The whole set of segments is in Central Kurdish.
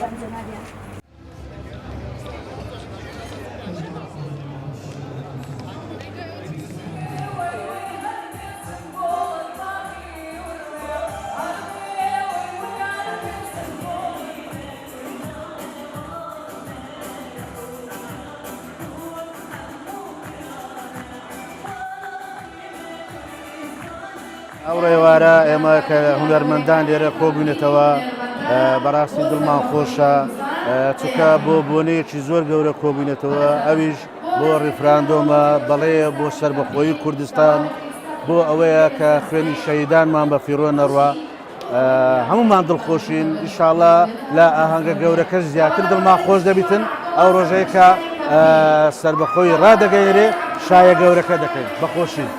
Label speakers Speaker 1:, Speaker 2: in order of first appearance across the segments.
Speaker 1: ئەو ڕێوارە ئێمە کە هونەرمەندان لێرە کۆبوونێتەوە بەڕاستی دڵمان خۆشە چونکە بۆ بۆنەیەکی زۆر گەورە کۆبوونێتەوە ئەویش بۆ ڕیفراندۆمە بەڵەیە بۆ سەربەخۆیی کوردستان بۆ ئەوەیە کە خوێنی شەهیدانمان بە فیڕۆ نەڕوا هەمومان دڵخۆشین ئینشاڵڵا لە ئاهەنگە گەورەکەش زیاتر دڵمان خۆش دەبیتن ئەو ڕۆژەیە کە سەربەخۆی ڕادەگەیەنێ شایە گەورەکە دەکەین بەخۆشی.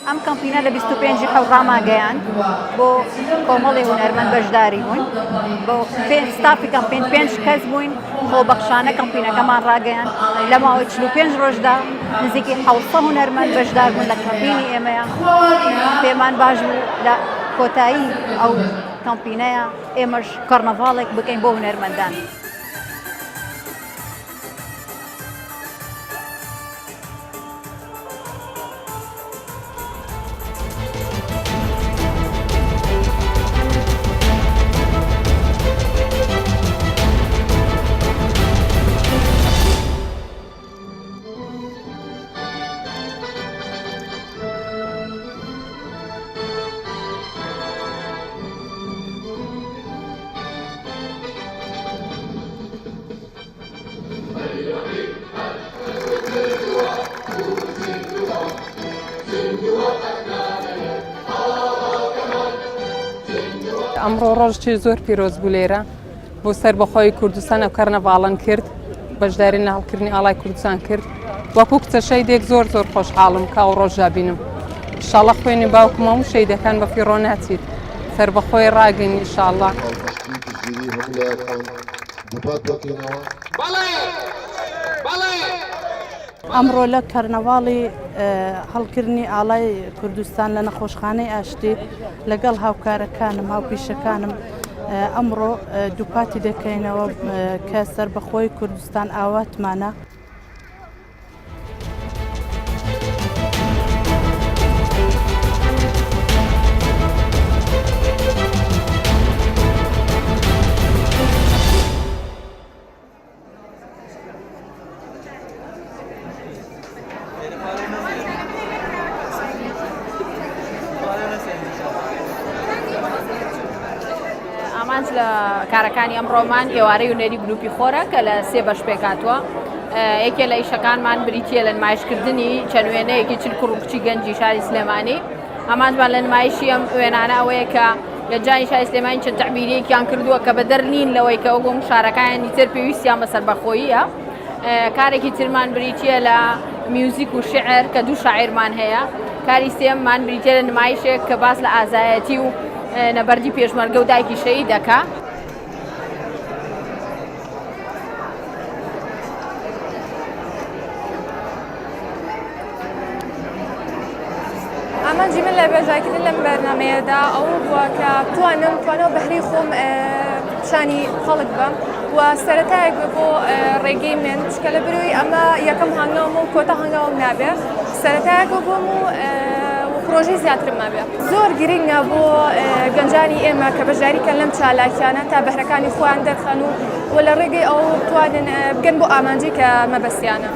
Speaker 2: ئەم کەمپینە لە 25 حەوڕاماگەیان بۆ کۆمەڵی هونەرمەند بەشداری بوون بۆ ستافی کەمپین 5 کەس بووین خۆبەخشانە کەمپینەکەمان ڕاگەیان لە ماوەی 45 ڕۆژدا نزیکی 700 هونەرمەند بەشدار بوون لە کەمپینی ئێمەیە پێمان باش بوو لە کۆتایی ئەو کەمپینەیە ئێمەش کەرنەڤاڵێک بکەین بۆ هونەرمەندان.
Speaker 3: ئەمڕۆ ڕۆژێکی زۆر پیرۆز بوو لێرە بۆ سەربەخۆی کوردستان ئەو کەرنەڤاڵن کرد بەشداری لە هەڵکردنی ئاڵای کوردستان کرد وەکو کچە شەیدێک زۆر خۆشحاڵم کە ئەو ڕۆژ دابینم ئینشاڵڵا خوێنی باوکم هەموو شەیدەکان بە فیڕۆ ناچیت سەربەخۆی ڕاگەین ئینشاڵڵا.
Speaker 4: ئەمڕۆ لە کەرنەڤاڵی هەڵکردنی ئاڵای کوردستان لە نەخۆشخانەی ئاشتی لەگەڵ هاوکارەکانم هاوپیشەکانم ئەمڕۆ دووپاتی دەکەینەوە کە سەربەخۆی کوردستان ئاواتمانە.
Speaker 2: ئامانج لە کارەکانی ئەمڕۆمان ئێوارەی هونەری گروپی خۆرە کە لە 3 بەش پێکاتوە یەکێ لە ئیشەکانمان بریتیە لە نمایشکردنی چەند وێنەیەکی چل کوڕکچی گەنجی شاری سلێمانی ئامانجمان لە نمایشی ئەم وێنانە ئەوەیە کە لە جانی شاری سلێمانی چەند تەعبیرەیەکیان کردووە کە بەدەر نین لەوەی کە وەگۆ شارەکانی تر پێویستیان بە سەربەخۆییە. کارێکی ترمان بریتیە لە میوزیک و شعر کە دوو شاعیرمان هەیە. کاری سێممان بریتیە لە نمایشێک کە باس لە ئازایەتی و نەبەردی پێشمەرگە و دایکی شەهید دەکا.
Speaker 5: ئامانجی من لە بێژاکردن لەم بەرنامەیەدا ئەو بووە کە توانەوە بەهرەی خۆم پیشانی خەڵک بم و سەرەتایەک بۆ ڕێگەی من چکە لە بروی ئەمە یەکەم هەنگاوم و کۆتا هەنگاوم نابێ سەرەتایەک بۆم و پرۆژەی زیاترم مابێ. زۆر گرنگە بۆ گەنجانی ئێمە کە بەشداریکەن لەم چالاکیانە تا بەهرەکانی خۆیان دەرخەن و لە ڕێگەی ئەو بتوانن بگەن بۆ ئامانجی کە مەبەستیانە.